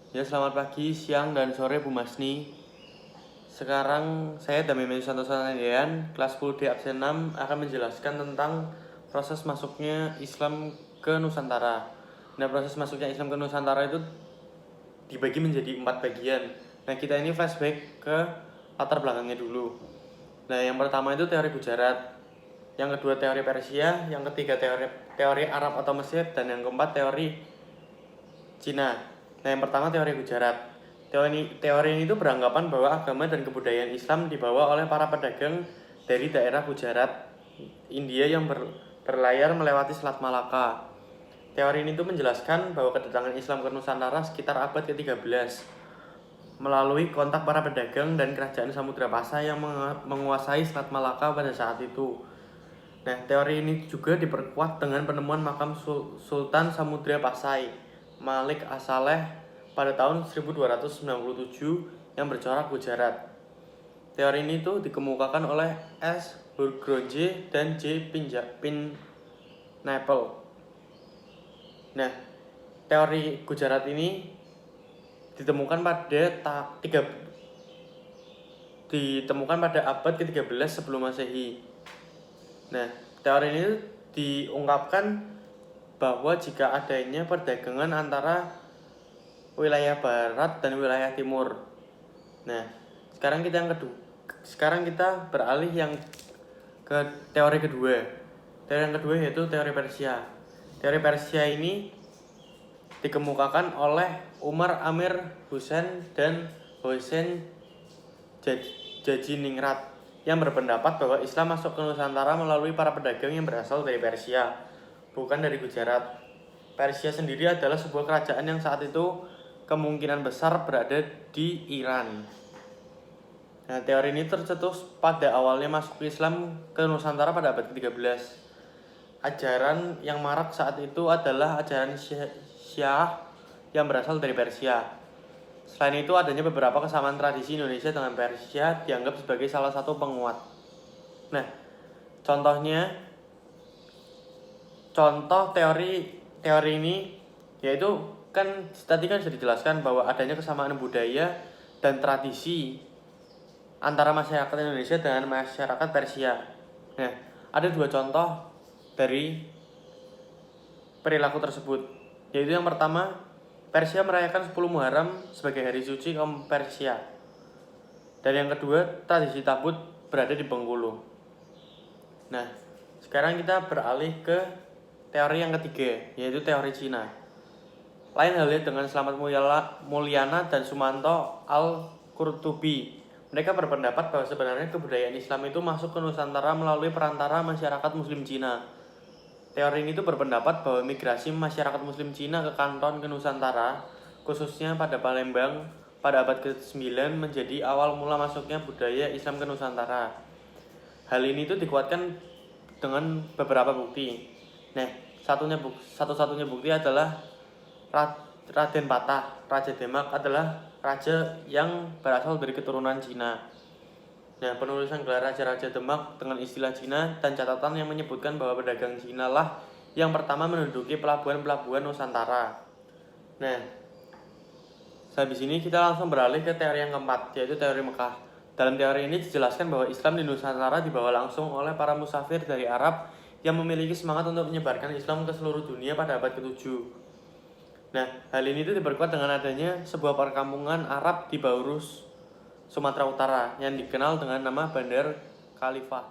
Ya, selamat pagi, siang, dan sore Bu Masni. Sekarang saya Damimi Santoso Nandian, kelas 10 D absen 6 akan menjelaskan tentang proses masuknya Islam ke Nusantara. Nah, proses masuknya Islam ke Nusantara itu dibagi menjadi 4 bagian. Nah, kita ini flashback ke latar belakangnya dulu. Nah, yang pertama itu teori Gujarat, yang kedua teori Persia, yang ketiga teori Arab atau Mesir, dan yang keempat teori Cina. Nah, yang pertama teori Gujarat. Teori ini itu beranggapan bahwa agama dan kebudayaan Islam dibawa oleh para pedagang dari daerah Gujarat, India yang berlayar melewati Selat Malaka. Teori ini itu menjelaskan bahwa kedatangan Islam ke Nusantara sekitar abad ke-13 melalui kontak para pedagang dan kerajaan Samudra Pasai yang menguasai Selat Malaka pada saat itu. Nah, teori ini juga diperkuat dengan penemuan makam Sultan Samudra Pasai, Malik As-Saleh pada tahun 1297 yang bercorak Gujarat. Teori ini tuh dikemukakan oleh S. Burgronje dan J. Pineapple. Nah, teori Gujarat ini ditemukan pada abad ke-13 sebelum Masehi. Nah, teori ini diungkapkan bahwa jika adanya perdagangan antara wilayah barat dan wilayah timur. Nah, sekarang kita beralih yang ke teori kedua. Teori yang kedua yaitu teori Persia. Teori Persia ini dikemukakan oleh Umar Amir Hussein dan Hossein Jajiningrat yang berpendapat bahwa Islam masuk ke Nusantara melalui para pedagang yang berasal dari Persia, bukan dari Gujarat. Persia sendiri adalah sebuah kerajaan yang saat itu kemungkinan besar berada di Iran. Nah, teori ini tercetus pada awalnya masuk Islam ke Nusantara pada abad ke-13. Ajaran yang marak saat itu adalah ajaran Syiah yang berasal dari Persia. Selain itu, adanya beberapa kesamaan tradisi Indonesia dengan Persia dianggap sebagai salah satu penguat. Nah, contoh teori ini yaitu kan tadi kan sudah dijelaskan bahwa adanya kesamaan budaya dan tradisi antara masyarakat Indonesia dengan masyarakat Persia. Nah, ada dua contoh dari perilaku tersebut, yaitu yang pertama, Persia merayakan 10 Muharram sebagai hari suci kaum Persia. Dan yang kedua, tradisi tabut berada di Bengkulu. Nah, sekarang kita beralih ke teori yang ketiga, yaitu teori Cina. Lain halnya dengan Slamet Mulyana dan Sumanto Al-Qurtubi. Mereka berpendapat bahwa sebenarnya kebudayaan Islam itu masuk ke Nusantara melalui perantara masyarakat Muslim Cina. Teori ini berpendapat bahwa migrasi masyarakat Muslim Cina ke Kanton ke Nusantara, khususnya pada Palembang, pada abad ke-9 menjadi awal mula masuknya budaya Islam ke Nusantara. Hal ini dikuatkan dengan beberapa bukti. Nah, satu-satunya bukti adalah Raden Patah, Raja Demak adalah raja yang berasal dari keturunan Cina. Nah, penulisan gelar Raja-Raja Demak dengan istilah Cina dan catatan yang menyebutkan bahwa pedagang Cina lah yang pertama menduduki pelabuhan-pelabuhan Nusantara. Nah, habis ini kita langsung beralih ke teori yang keempat, yaitu teori Mekah. Dalam teori ini dijelaskan bahwa Islam di Nusantara dibawa langsung oleh para musafir dari Arab yang memiliki semangat untuk menyebarkan Islam ke seluruh dunia pada abad ke-7. Nah, hal ini diperkuat dengan adanya sebuah perkampungan Arab di Baurus, Sumatera Utara yang dikenal dengan nama Bandar Khalifah.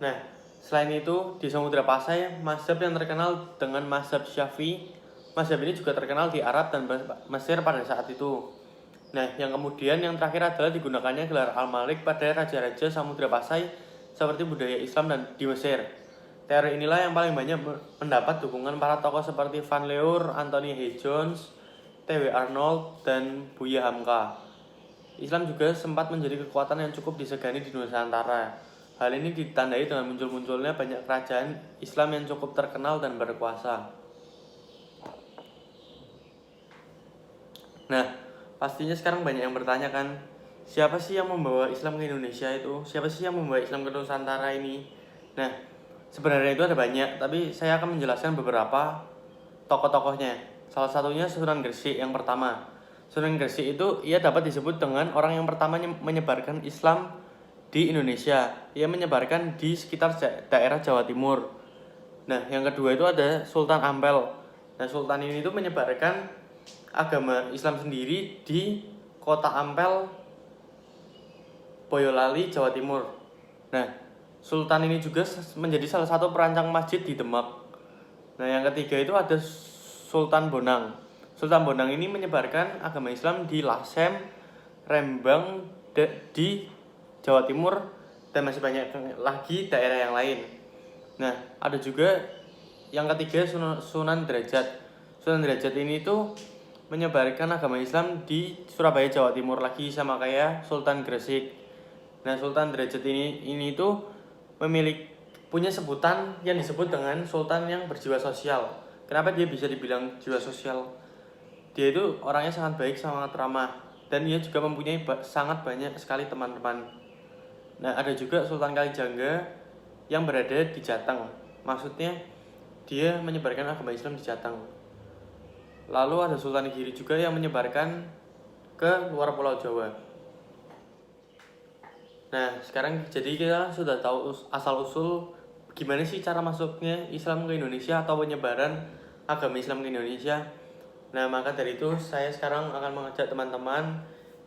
Nah, selain itu di Samudra Pasai, mazhab yang terkenal dengan mazhab Syafi'i, mazhab ini juga terkenal di Arab dan Mesir pada saat itu. Nah, yang terakhir adalah digunakannya gelar Al-Malik pada raja-raja Samudra Pasai seperti budaya Islam dan di Mesir. Teori inilah yang paling banyak mendapat dukungan para tokoh seperti Van Leur, Anthony H. Jones, T.W. Arnold, dan Buya Hamka. Islam juga sempat menjadi kekuatan yang cukup disegani di Nusantara. Hal ini ditandai dengan munculnya banyak kerajaan Islam yang cukup terkenal dan berkuasa. Nah, pastinya sekarang banyak yang bertanya kan, siapa sih yang membawa Islam ke Indonesia itu? Siapa sih yang membawa Islam ke Nusantara ini? Nah, sebenarnya itu ada banyak, tapi saya akan menjelaskan beberapa tokoh-tokohnya. Salah satunya Sunan Gresik yang pertama. Sunan Gresik itu ia dapat disebut dengan orang yang pertama menyebarkan Islam di Indonesia. Ia menyebarkan di sekitar daerah Jawa Timur. Nah, yang kedua itu ada Sultan Ampel. Nah, Sultan ini tuh menyebarkan agama Islam sendiri di Kota Ampel, Boyolali, Jawa Timur. Nah, Sultan ini juga menjadi salah satu perancang masjid di Demak. Nah, yang ketiga itu ada Sultan Bonang. Sultan Bonang ini menyebarkan agama Islam di Lasem, Rembang, di Jawa Timur, dan masih banyak lagi daerah yang lain. Nah, ada juga yang ketiga Sunan Derajat. Sunan Derajat ini tuh menyebarkan agama Islam di Surabaya, Jawa Timur lagi sama kayak Sultan Gresik. Nah, Sultan Derajat ini tuh punya sebutan yang disebut dengan Sultan yang berjiwa sosial. Kenapa dia bisa dibilang jiwa sosial? Dia itu orangnya sangat baik, sangat ramah, dan dia juga mempunyai sangat banyak sekali teman-teman. Nah, ada juga Sultan Kalijaga yang berada di Jateng. Maksudnya dia menyebarkan agama Islam di Jateng. Lalu ada Sultan Giri juga yang menyebarkan ke luar Pulau Jawa. Nah, sekarang jadi kita sudah tahu asal-usul gimana sih cara masuknya Islam ke Indonesia atau penyebaran agama Islam ke Indonesia. Nah, maka dari itu saya sekarang akan mengajak teman-teman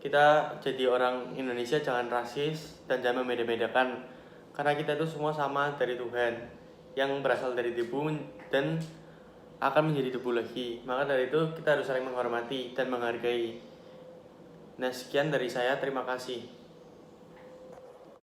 kita jadi orang Indonesia, jangan rasis dan jangan membeda-bedakan. Karena kita itu semua sama dari Tuhan yang berasal dari debu dan akan menjadi debu lagi. Maka dari itu kita harus saling menghormati dan menghargai. Nah, sekian dari saya, terima kasih.